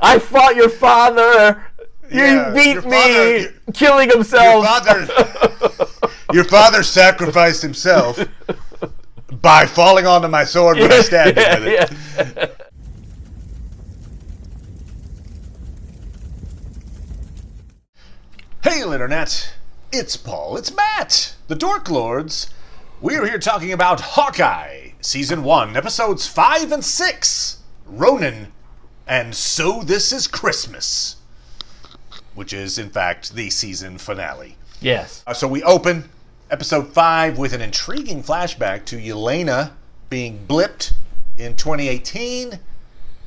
I fought your father. You beat me, killing himself. Your father sacrificed himself by falling onto my sword when I stabbed him with it. Hey, Internet. It's Paul. It's Matt. The Dork Lords. We are here talking about Hawkeye, Season 1, Episodes 5 and 6. Ronin, and So This Is Christmas. Which is, in fact, the season finale. Yes. So we open Episode 5 with an intriguing flashback to Yelena being blipped in 2018,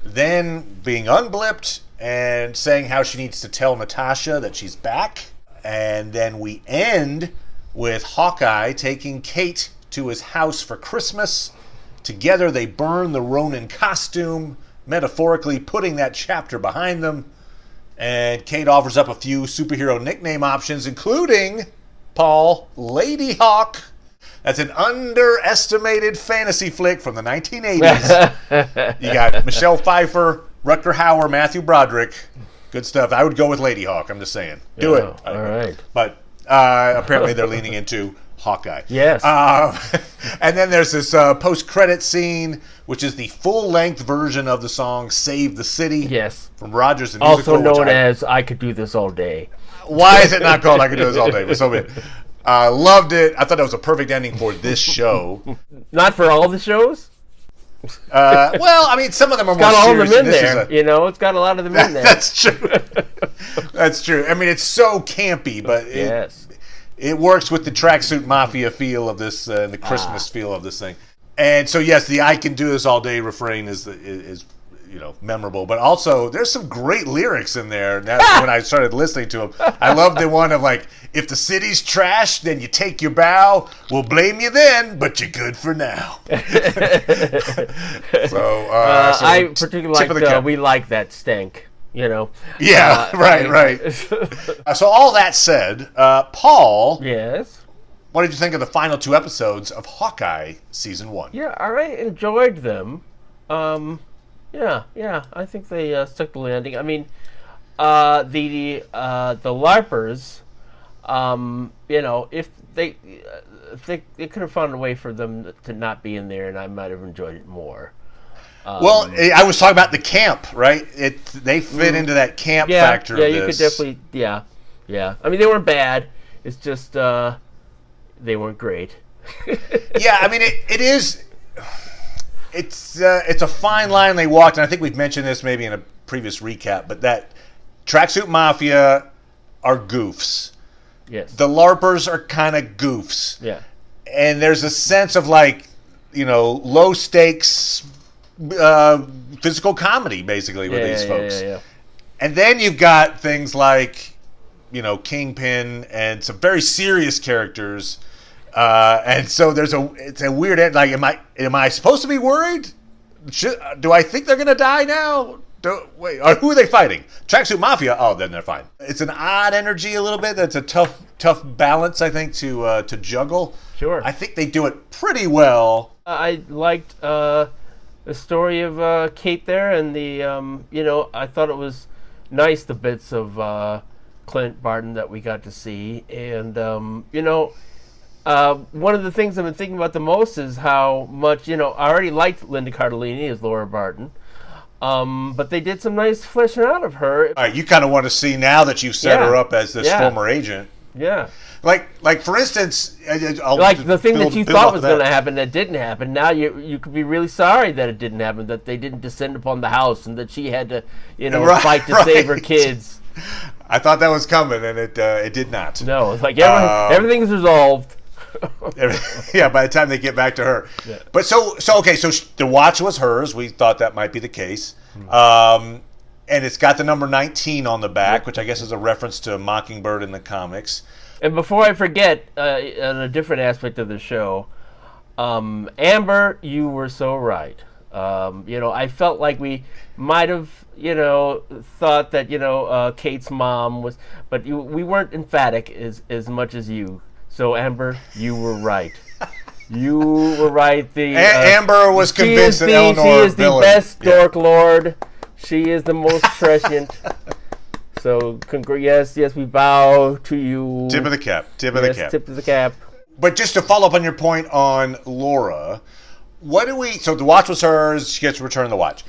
then being unblipped, and saying how she needs to tell Natasha that she's back. And then we end with Hawkeye taking Kate to his house for Christmas. Together they burn the Ronin costume, metaphorically putting that chapter behind them. And Kate offers up a few superhero nickname options, including, Paul, Lady Hawk. That's an underestimated fantasy flick from the 1980s. You got Michelle Pfeiffer, Rutger Hauer, Matthew Broderick. Good stuff. I would go with Lady Hawk, I'm just saying. Do it. All right. But apparently they're leaning into Hawkeye. Yes. And then there's this post-credit scene, which is the full-length version of the song Save the City. Yes. From Rogers the Musical. Also known as I Could Do This All Day. Why is it not called I Could Do This All Day? It was so good. Loved it. I thought it was a perfect ending for this show. Not for all the shows? Well, I mean, some of them are more serious. It's got all serious. of them in there. It's got a lot of them in there. That's true. That's true. I mean, it's so campy, but it works with the tracksuit mafia feel of this, the Christmas feel of this thing. And so, yes, the "I can do this all day" refrain is memorable. But also, there's some great lyrics in there. Now, when I started listening to them, I love the one of like, "If the city's trash, then you take your bow. We'll blame you then, but you're good for now." I particularly like "We Like That Stank." Yeah, right. So all that said, Paul. Yes. What did you think of the final 2 episodes of Hawkeye Season 1? Yeah, I enjoyed them. Yeah, I think they stuck the landing. I mean, the LARPers, if they could have found a way for them to not be in there, and I might have enjoyed it more. Well, I was talking about the camp, right? They fit into that camp factor. Yeah, of you this. could definitely. Yeah. I mean, they weren't bad. It's just they weren't great. Yeah, I mean, it is. It's a fine line they walked, and I think we've mentioned this maybe in a previous recap, but that Tracksuit Mafia are goofs. Yes. The LARPers are kind of goofs. Yeah. And there's a sense of low stakes physical comedy basically with these folks. Yeah. And then you've got things like, Kingpin and some very serious characters. And so it's a weird end. Like, am I supposed to be worried? Do I think they're going to die now? Who are they fighting? Tracksuit Mafia? Oh, then they're fine. It's an odd energy a little bit. That's a tough balance, I think, to juggle. Sure. I think they do it pretty well. I liked the story of Kate there, and I thought it was nice, the bits of Clint Barton that we got to see. And, one of the things I've been thinking about the most is how much, I already liked Linda Cardellini as Laura Barton, but they did some nice fleshing out of her. All right, you kind of want to see now that you've set her up as this former agent. Yeah. Like for instance, the thing that you thought was going to happen that didn't happen. Now you could be really sorry that it didn't happen, that they didn't descend upon the house, and that she had to, fight to save her kids. I thought that was coming, and it did not. No, it's like everything's resolved. Yeah, by the time they get back to her. Yeah. But so the watch was hers. We thought that might be the case. And it's got the number 19 on the back, which I guess is a reference to Mockingbird in the comics. And before I forget, on a different aspect of the show, Amber, you were so right. I felt like we might have, thought that, Kate's mom was, but we weren't emphatic as much as you. So, Amber, you were right. You were right. Amber was convinced that Eleanor She is the best Dork Lord She is the most prescient. So, yes, we bow to you. Tip of the cap. Tip of the cap. Tip of the cap. But just to follow up on your point on Laura, so the watch was hers, she gets to return the watch.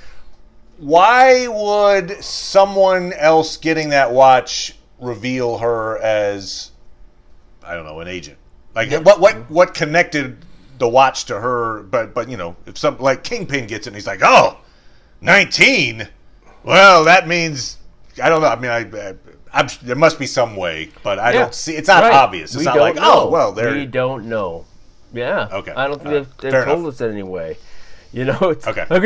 Why would someone else getting that watch reveal her as, I don't know, an agent? Like, what connected the watch to her? But if some, like Kingpin gets it and he's like, oh, 19? Well, that means, I don't know. I mean, there must be some way, but I don't see. It's not obvious. It's not like, oh, well, there. We don't know. Yeah. Okay. I don't think they've told us in any way. It's, okay. A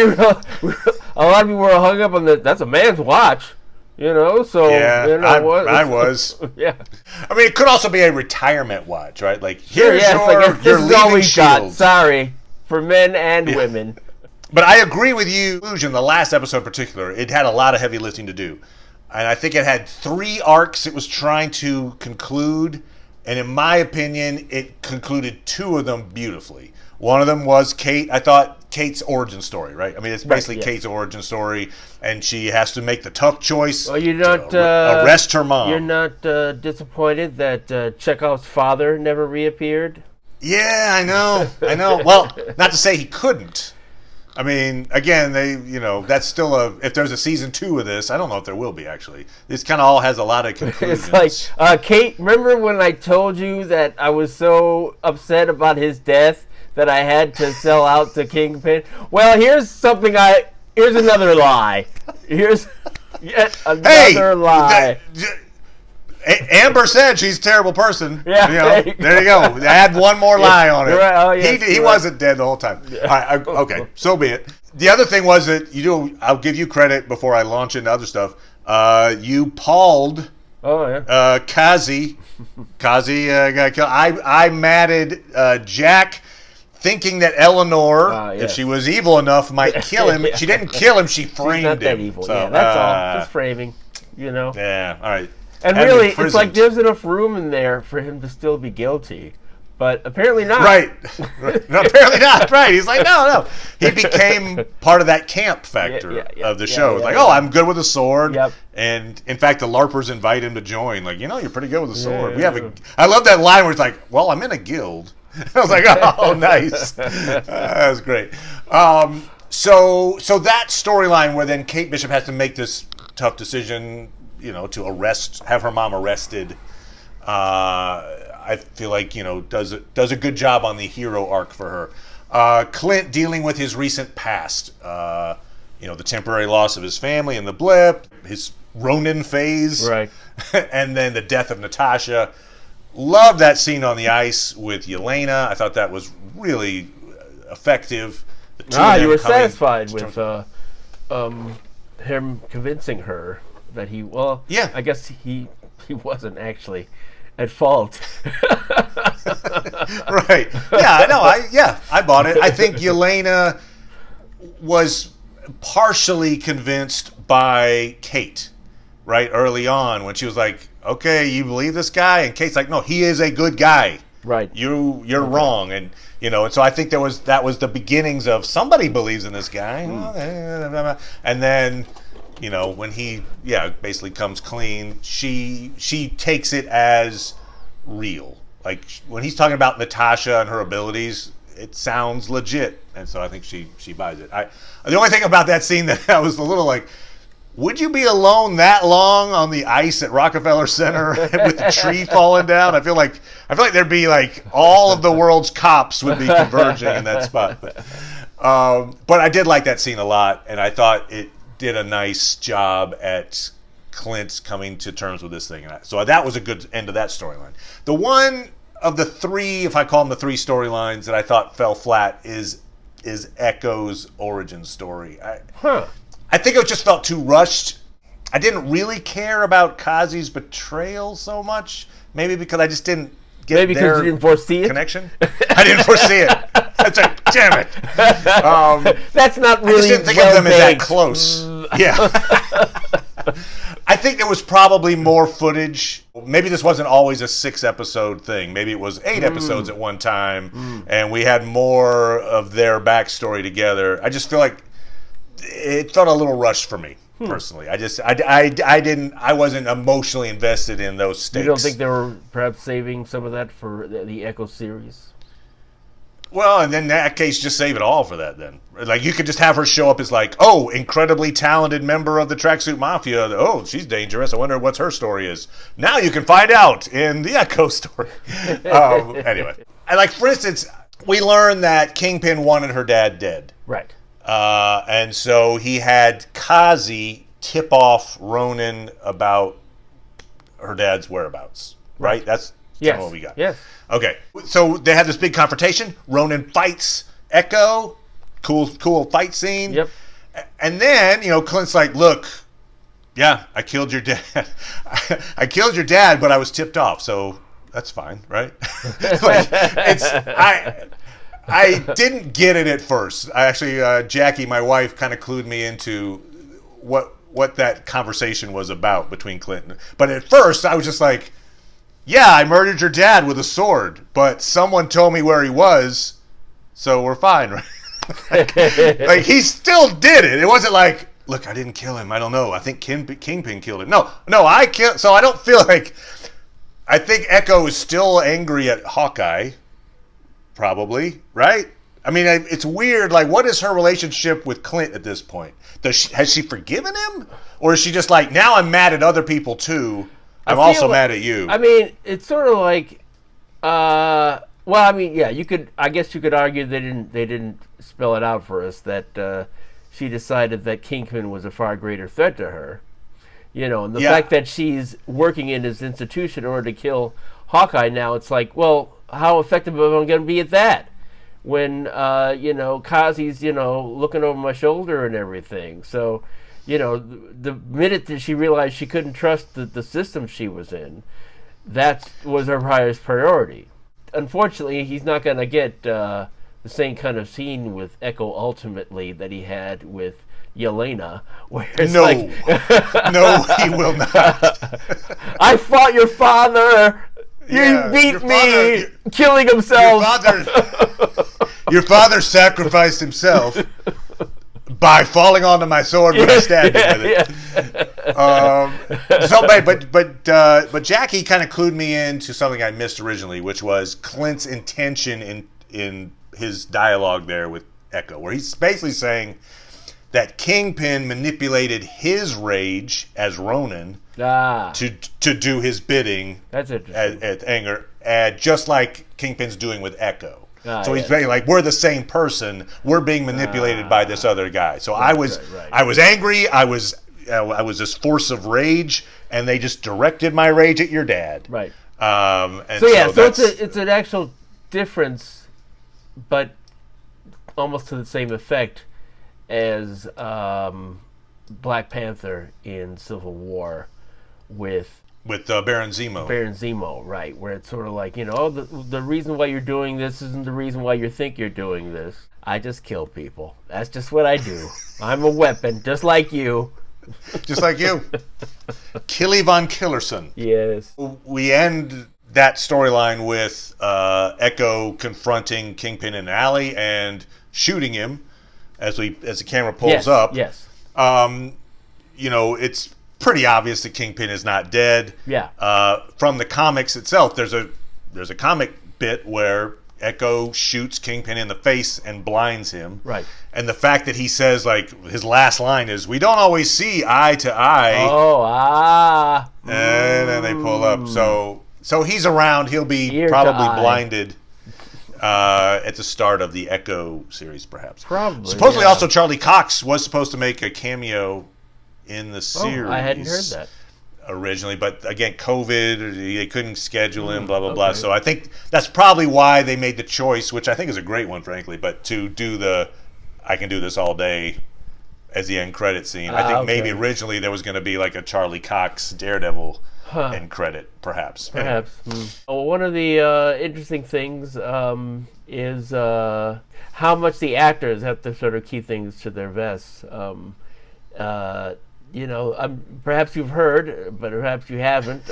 lot of people were hung up on that. That's a man's watch. So yeah, I was. Yeah. I mean, it could also be a retirement watch, right? Like, here's this is all we got. Shield. Sorry, for men and women. But I agree with you. In the last episode in particular, it had a lot of heavy lifting to do. And I think it had 3 arcs it was trying to conclude. And in my opinion, it concluded 2 of them beautifully. One of them was Kate. I thought Kate's origin story, right? I mean, it's basically Kate's origin story. And she has to make the tough choice to arrest her mom. You're not disappointed that Chekhov's father never reappeared? Yeah, I know. Well, not to say he couldn't. I mean, again, that's still if there's a season 2 of this, I don't know if there will be, actually. This kind of all has a lot of conclusions. It's like, Kate, remember when I told you that I was so upset about his death that I had to sell out to Kingpin? Well, here's another lie. Here's yet another lie. Amber said she's a terrible person. Yeah, there you go. Add one more lie on it. Right. Oh, yes, he wasn't dead the whole time. Yeah. All right, okay, so be it. The other thing was that I'll give you credit before I launch into other stuff. You palled Kazi. Kazi got killed. I matted Jack, thinking that Eleanor, if she was evil enough, might kill him. She didn't kill him. She framed She's not that him. evil. So, yeah, that's all. Just framing. Yeah. All right. And really, it's like there's enough room in there for him to still be guilty. But apparently not. Right. No, apparently not. Right. He's like, no. He became part of that camp factor of the show. It's like, I'm good with a sword. Yep. And in fact, the LARPers invite him to join. Like, you're pretty good with a sword. I love that line where it's like, well, I'm in a guild. I was like, oh, nice. That was great. So that storyline where then Kate Bishop has to make this tough decision, to have her mom arrested. I feel like, does a good job on the hero arc for her. Clint dealing with his recent past. The temporary loss of his family and the blip, his Ronin phase. Right. And then the death of Natasha. Love that scene on the ice with Yelena. I thought that was really effective. You were satisfied with him convincing her that I guess he wasn't actually at fault. Right. Yeah, I know. I bought it. I think Yelena was partially convinced by Kate, right, early on when she was like, okay, you believe this guy? And Kate's like, no, he is a good guy. Right. You're wrong. And and so I think that was the beginnings of somebody believes in this guy. And then when he basically comes clean, she takes it as real. Like when he's talking about Natasha and her abilities, it sounds legit, and so I think she buys it. The only thing about that scene that I was a little like, would you be alone that long on the ice at Rockefeller Center with the tree falling down? I feel like there'd be like all of the world's cops would be converging in that spot. But I did like that scene a lot, and I thought it did a nice job at Clint's coming to terms with this thing. So that was a good end of that storyline. The one of the 3, if I call them the 3 storylines that I thought fell flat is Echo's origin story. I think it just felt too rushed. I didn't really care about Kazi's betrayal so much. Maybe because I just didn't get Maybe because you didn't foresee it? Connection. I didn't foresee it. That's like, damn it. That's not really I just didn't think of them as that close. Yeah. I think there was probably more footage. Maybe this wasn't always a 6-episode thing. Maybe it was 8 episodes at one time, and we had more of their backstory together. I just feel like it felt a little rushed for me. personally. I wasn't emotionally invested in those stakes. You don't think they were perhaps saving some of that for the Echo series? Well, and then in that case, just save it all for that then. Like, you could just have her show up as like, oh, incredibly talented member of the Tracksuit Mafia. Oh, she's dangerous. I wonder what her story is. Now you can find out in the Echo story. Anyway. And like, for instance, we learned that Kingpin wanted her dad dead. Right. And so he had Kazi tip off Ronan about her dad's whereabouts. Right? That's what we got. Yes. Okay, so they have this big confrontation. Ronan fights Echo. Cool fight scene. Yep. And then, Clint's like, look, yeah, I killed your dad. I killed your dad, but I was tipped off, so that's fine, right? I didn't get it at first. Jackie, my wife, kind of clued me into what that conversation was about between Clint. But at first, I was just like, yeah, I murdered your dad with a sword, but someone told me where he was, so we're fine, right? like, he still did it. It wasn't like, look, I didn't kill him. I don't know. I think Kingpin killed him. No, I killed. So I don't feel like. I think Echo is still angry at Hawkeye, probably, right? I mean, it's weird. Like, what is her relationship with Clint at this point? Has she forgiven him, or is she just like, now I'm mad at other people too? I'm also mad at you. I mean, it's sort of like, well, I mean, yeah, I guess you could argue they didn't spell it out for us that she decided that Kingpin was a far greater threat to her, and the fact that she's working in his institution in order to kill Hawkeye. Now it's like, well, how effective am I going to be at that when Kazi's looking over my shoulder and everything? So. The minute that she realized she couldn't trust the system she was in, that was her highest priority. Unfortunately, he's not going to get the same kind of scene with Echo ultimately that he had with Yelena, where it's no, he will not. I fought your father. You beat me, killing himself. Your father sacrificed himself. By falling onto my sword when I stabbed him with it. But Jackie kind of clued me into something I missed originally, which was Clint's intention in his dialogue there with Echo, where he's basically saying that Kingpin manipulated his rage as Ronan to do his bidding. That's interesting. At anger, just like Kingpin's doing with Echo. So he's saying, like, we're the same person. We're being manipulated by this other guy. So I was angry. I was this force of rage, and they just directed my rage at your dad. Right. So it's an actual difference, but almost to the same effect as Black Panther in Civil War with Baron Zemo. Baron Zemo, right, where it's sort of like, the reason why you're doing this isn't the reason why you think you're doing this. I just kill people. That's just what I do. I'm a weapon, just like you. Just like you. Killy Von Killerson. Yes. We end that storyline with Echo confronting Kingpin in an alley and shooting him as the camera pulls up. Yes. It's pretty obvious that Kingpin is not dead. Yeah. From the comics itself, there's a comic bit where Echo shoots Kingpin in the face and blinds him. Right. And the fact that he says, like, his last line is, "We don't always see eye to eye." Oh, And then they pull up. So he's around. He'll be probably blinded at the start of the Echo series, perhaps. Probably. Supposedly, also Charlie Cox was supposed to make a cameo in the series. I hadn't heard that originally, but again, COVID, they couldn't schedule him, blah blah blah. So I think that's probably why they made the choice, which I think is a great one, frankly, but to do the "I can do this all day" as the end credit scene. I think maybe originally there was going to be like a Charlie Cox Daredevil end credit, perhaps. Anyway. One of the interesting things is how much the actors have to sort of keep things to their vests. Perhaps you've heard, but perhaps you haven't.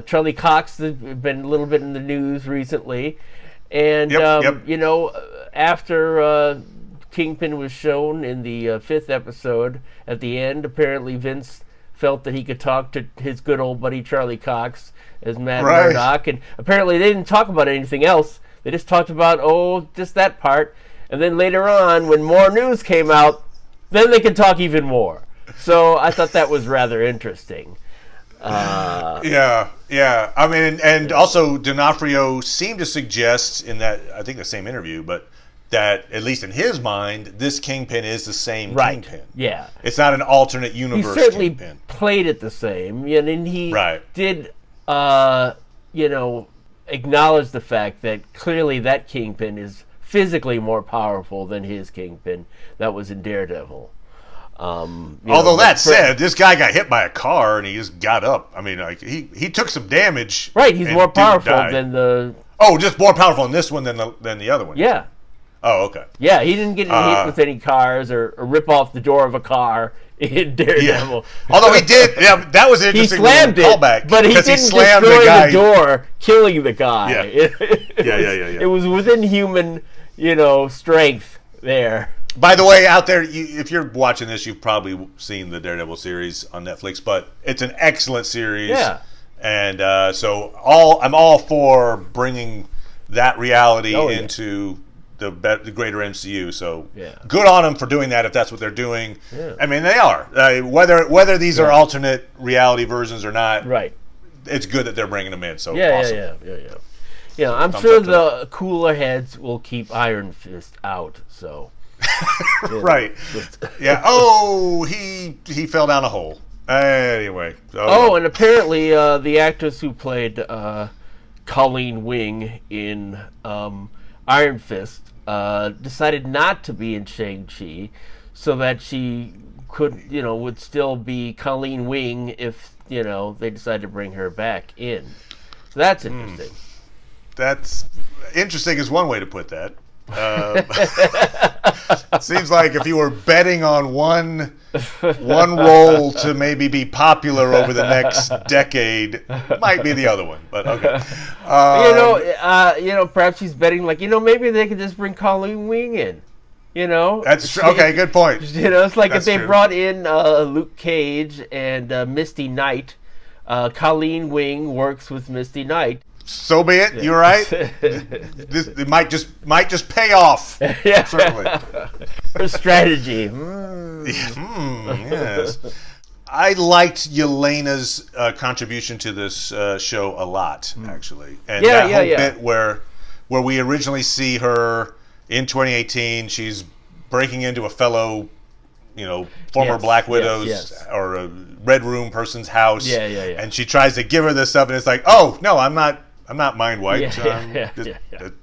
Charlie Cox has been a little bit in the news recently, and after Kingpin was shown in the fifth episode at the end. Apparently, Vince felt that he could talk to his good old buddy Charlie Cox as Matt Murdock, and apparently they didn't talk about anything else. They just talked about, just that part. And then later on, when more news came out, then they could talk even more. So I thought that was rather interesting. Yeah. I mean, and also D'Onofrio seemed to suggest in that, I think the same interview, but that at least in his mind, this Kingpin is the same Kingpin. Yeah. It's not an alternate universe He certainly Kingpin. played it the same. And he did, acknowledge the fact that clearly that Kingpin is physically more powerful than his Kingpin that was in Daredevil. Although that said, this guy got hit by a car and he just got up. I mean, like he took some damage. Right, he's more powerful than the. Oh, just more powerful in this one than the other one. Yeah. Oh, okay. Yeah, he didn't get hit with any cars or rip off the door of a car in Daredevil. Yeah. Although he did, that was an interesting callback. But he didn't destroy the door, killing the guy. Yeah. It was within human, strength there. By the way, out there, if you're watching this, you've probably seen the Daredevil series on Netflix, but it's an excellent series. Yeah. And so I'm all for bringing that reality into the greater MCU. So good on them for doing that if that's what they're doing. Yeah. I mean, they are. Whether these are alternate reality versions or not, it's good that they're bringing them in. So awesome. Yeah, I'm sure the cooler heads will keep Iron Fist out, so... Right. Yeah. Oh, he fell down a hole. Anyway. And apparently the actress who played Colleen Wing in Iron Fist decided not to be in Shang-Chi so that she would still be Colleen Wing if, they decided to bring her back in. So that's interesting. That's interesting is one way to put that. It seems like if you were betting on one role to maybe be popular over the next decade, it might be the other one. But okay, perhaps she's betting maybe they could just bring Colleen Wing in. That's true. Okay, good point. It's like if they brought in Luke Cage and Misty Knight, Colleen Wing works with Misty Knight. So be it. You're right. It might just pay off. Yeah. Certainly. Her strategy. Yes. I liked Yelena's contribution to this show a lot, actually. And that whole bit where we originally see her in 2018, she's breaking into a fellow, former Black Widow's or a Red Room person's house. And she tries to give her this stuff, and it's like, oh no, I'm not mind wiped.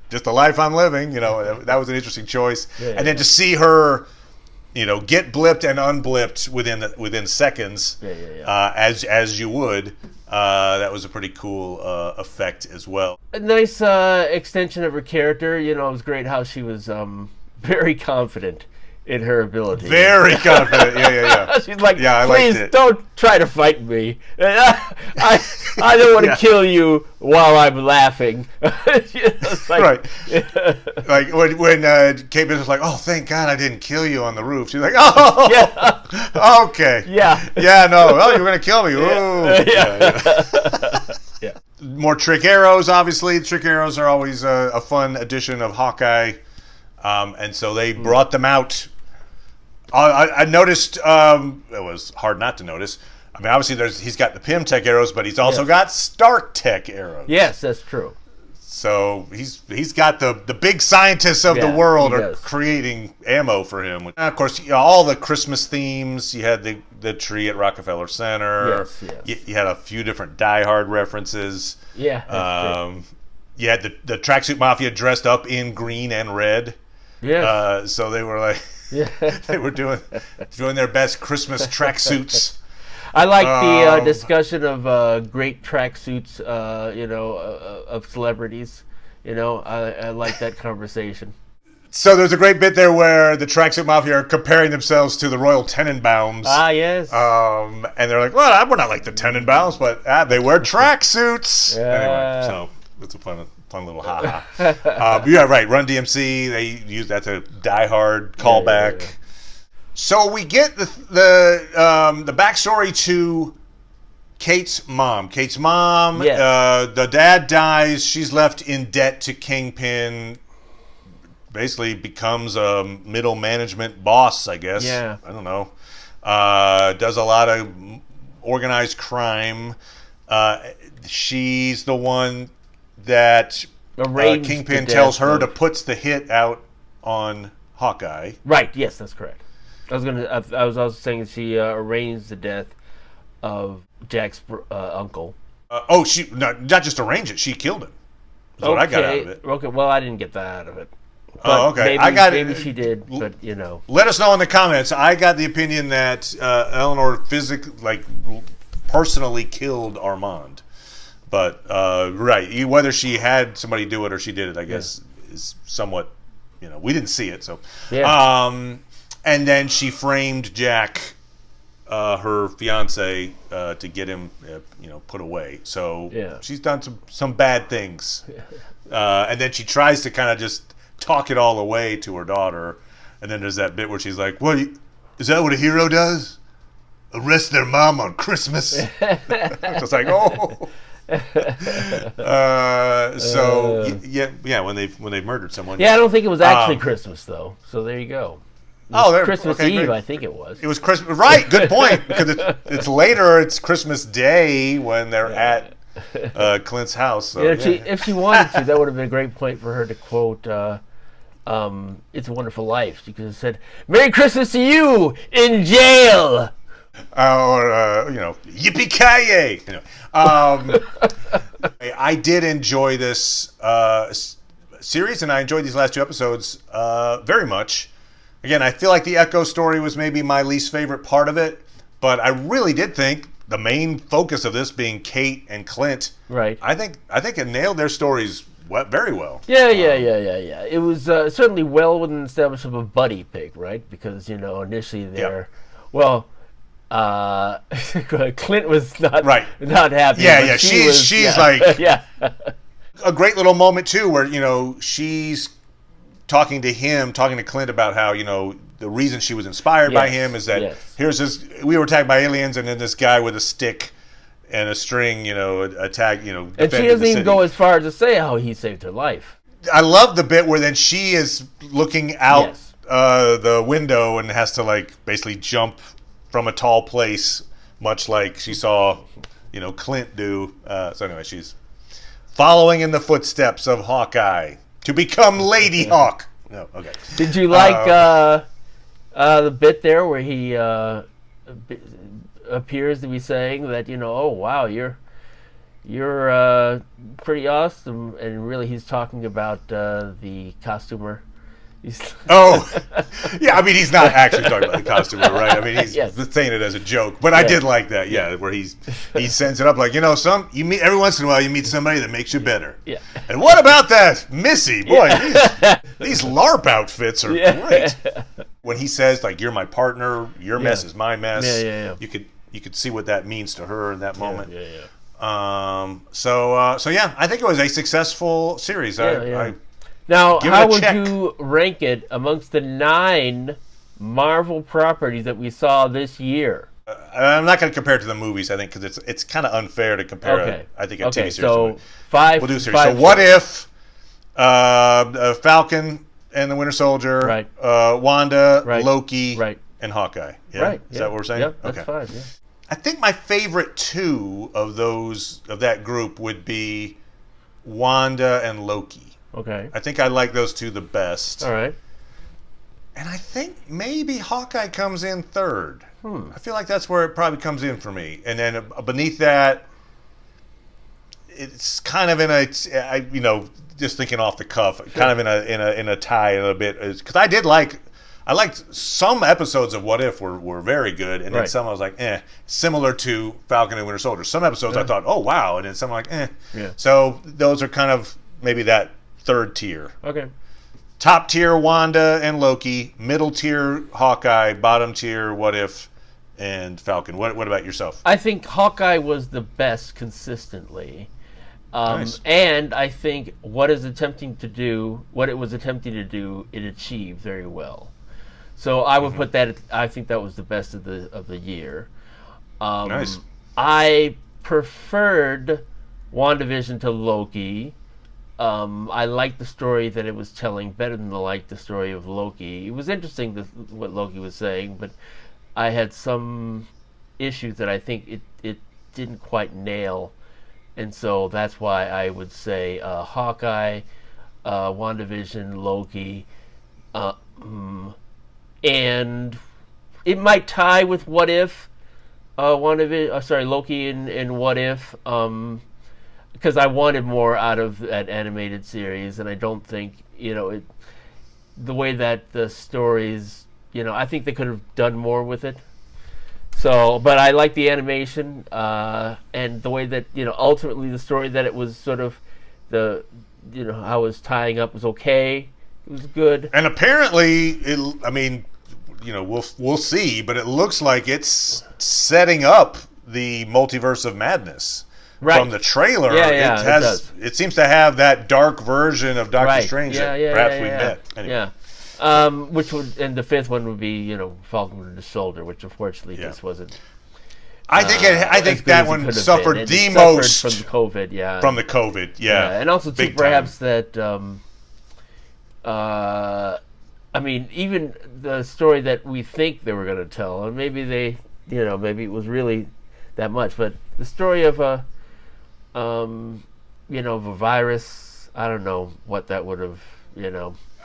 Just the life I'm living. That was an interesting choice. And then to see her, get blipped and unblipped within seconds, as you would. That was a pretty cool effect as well. A nice extension of her character. It was great how she was very confident in her ability. Very confident. Yeah. She's like, please don't try to fight me. I don't want to kill you while I'm laughing. Right. Like when Kate Bishop's like, oh, thank God I didn't kill you on the roof. She's like, oh, okay. Yeah. Yeah, no. Oh, you're going to kill me. Yeah. More trick arrows, obviously. Trick arrows are always a fun addition of Hawkeye. And so they brought them out. I noticed, it was hard not to notice. I mean, obviously he's got the Pym Tech arrows, but he's also got Stark Tech arrows. Yes, that's true. So he's got the big scientists of the world are creating ammo for him. And of course, all the Christmas themes. You had the tree at Rockefeller Center. Yes. You had a few different Die Hard references. Yeah. You had the Tracksuit Mafia dressed up in green and red. Yeah. So they were like, they were doing their best Christmas tracksuits. I like the discussion of great tracksuits, of celebrities. I like that conversation. So there's a great bit there where the Tracksuit Mafia are comparing themselves to the Royal Tenenbaums. Ah, yes. And they're like, well, we're not like the Tenenbaums, but they wear tracksuits. Yeah. Anyway, so it's a fun little haha. But yeah, right. Run DMC. They use that's a Die Hard callback. Yeah. So we get the backstory to Kate's mom. Kate's mom. Yes. The dad dies. She's left in debt to Kingpin. Basically becomes a middle management boss, I guess. Yeah. I don't know. Does a lot of organized crime. She's the one that Kingpin tells her to put the hit out on Hawkeye. Right. Yes, that's correct. I was also saying that she arranged the death of Jack's uncle. She not just arranged it; she killed him. That's what I got out of it. Okay. Well, I didn't get that out of it. But okay. Maybe she did, but you know. Let us know in the comments. I got the opinion that Eleanor personally killed Armand. But right, whether she had somebody do it or she did it, I guess is somewhat. We didn't see it, so. Yeah. And then she framed Jack, her fiance, to get him, put away. So she's done some bad things. And then she tries to kind of just talk it all away to her daughter, and then there's that bit where she's like, "What is that? What a hero does? Arrest their mom on Christmas?" It's like, oh. When they've murdered someone. Yeah, I don't think it was actually Christmas though. So there you go. Christmas Eve, great. I think it was. It was Christmas, right? Good point. Because it's later. It's Christmas Day when they're at Clint's house. So, if she wanted to, that would have been a great point for her to quote. It's a Wonderful Life. She could have said, "Merry Christmas to you in jail." Yippee-ki-yay. I did enjoy this series, and I enjoyed these last two episodes very much. Again, I feel like the Echo story was maybe my least favorite part of it, but I really did think the main focus of this being Kate and Clint. Right. I think it nailed their stories very well. Yeah. It was certainly well within the establishment of a buddy pick, right? Because initially they're Clint was not happy. Yeah. She's like a great little moment too, where she's talking to Clint about how the reason she was inspired by him is that here's this, we were attacked by aliens, and then this guy with a stick and a string, attacked, and she doesn't even go as far as to say how he saved her life. I love the bit where then she is looking out the window and has to basically jump from a tall place, much like she saw, Clint do. So anyway, she's following in the footsteps of Hawkeye to become Lady Hawk. No, okay. Did you like the bit there where he appears to be saying that oh wow, you're pretty awesome, and really he's talking about the costumer. Yeah, I mean he's not actually talking about the costumer, right? I mean he's saying it as a joke, but I did like that, where he sends it up like you meet every once in a while you meet somebody that makes you better. Yeah. And what about that Missy? Boy, these LARP outfits are great. When he says you're my partner, your mess is my mess. Yeah. You could see what that means to her in that moment. Yeah. I think it was a successful series. Now, how would you rank it amongst the 9 Marvel properties that we saw this year? I'm not going to compare it to the movies, I think, because it's kind of unfair to compare. A TV series. So 5. We'll do series. So what if Falcon and the Winter Soldier, Wanda, Loki, and Hawkeye? Yeah? Right. Is that what we're saying? Yep, that's 5. Yeah. I think my favorite 2 of that group would be Wanda and Loki. Okay. I think I like those 2 the best. All right. And I think maybe Hawkeye comes in 3rd. I feel like that's where it probably comes in for me. And then beneath that, it's kind of in a, just thinking off the cuff, kind of in a tie a little bit, because I liked some episodes of What If were very good, and then some I was like, similar to Falcon and Winter Soldier. Some episodes I thought, oh wow, and then some like, Yeah. So those are kind of maybe that 3rd tier. Okay. Top tier Wanda and Loki, middle tier Hawkeye, bottom tier What If and Falcon. What about yourself? I think Hawkeye was the best consistently, Nice. And I think what it was attempting to do, it achieved very well. So I would put that. I think that was the best of the year. Nice. I preferred WandaVision to Loki. I liked the story that it was telling better than I liked the story of Loki. It was interesting what Loki was saying, but I had some issues that I think it didn't quite nail, and so that's why I would say Hawkeye, WandaVision, Loki, and it might tie with What If, Loki and What If, because I wanted more out of that animated series, and I don't think the way that the stories, I think they could have done more with it. So, but I like the animation and the way that ultimately the story that it was sort of how it was tying up was okay. It was good. And apparently, we'll see, but it looks like it's setting up the multiverse of madness. Right. From the trailer, it does. It seems to have that dark version of Doctor Strange that perhaps we met. Anyway. Yeah. Which would, and the fifth one would be, Falcon Winter Soldier, which unfortunately just wasn't. I think that one suffered the most from the COVID. Yeah. From the COVID, and also too, perhaps that. Even the story that we think they were going to tell, and maybe maybe it was really that much, but the story of a virus. I don't know what that would have.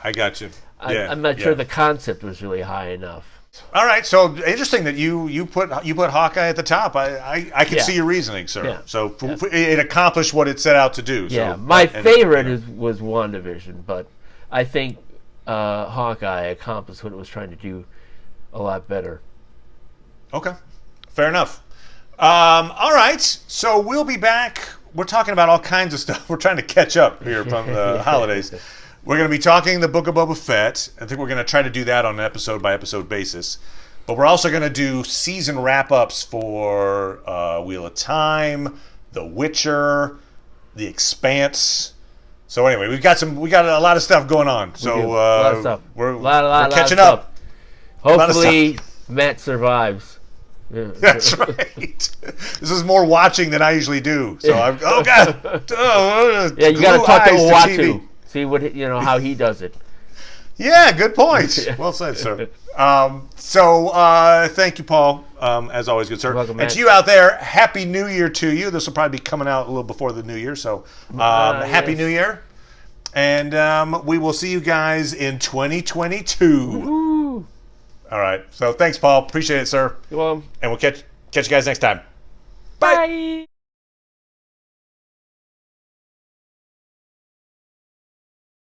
I got you. I'm not sure the concept was really high enough. All right, so interesting that you put Hawkeye at the top. I can see your reasoning, sir. Yeah. So it accomplished what it set out to do. Yeah, so, my favorite was WandaVision, but I think Hawkeye accomplished what it was trying to do a lot better. Okay, fair enough. All right, so we'll be back. We're talking about all kinds of stuff. We're trying to catch up here from the holidays. We're going to be talking the Book of Boba Fett. I think we're going to try to do that on an episode-by-episode basis. But we're also going to do season wrap-ups for Wheel of Time, The Witcher, The Expanse. So anyway, we got a lot of stuff going on. So a lot of stuff. We're of catching stuff. up. Hopefully, Matt survives. Yeah. That's right. This is more watching than I usually do. So I'm you got to talk to Uatu. See what how he does it. Yeah, good point. Well said, sir. Thank you, Paul. As always, good sir. Welcome, and to you out there, Happy New Year to you. This will probably be coming out a little before the New Year, so Happy New Year. And we will see you guys in 2022. Woo-hoo. All right. So thanks, Paul. Appreciate it, sir. You're welcome. And we'll catch you guys next time. Bye.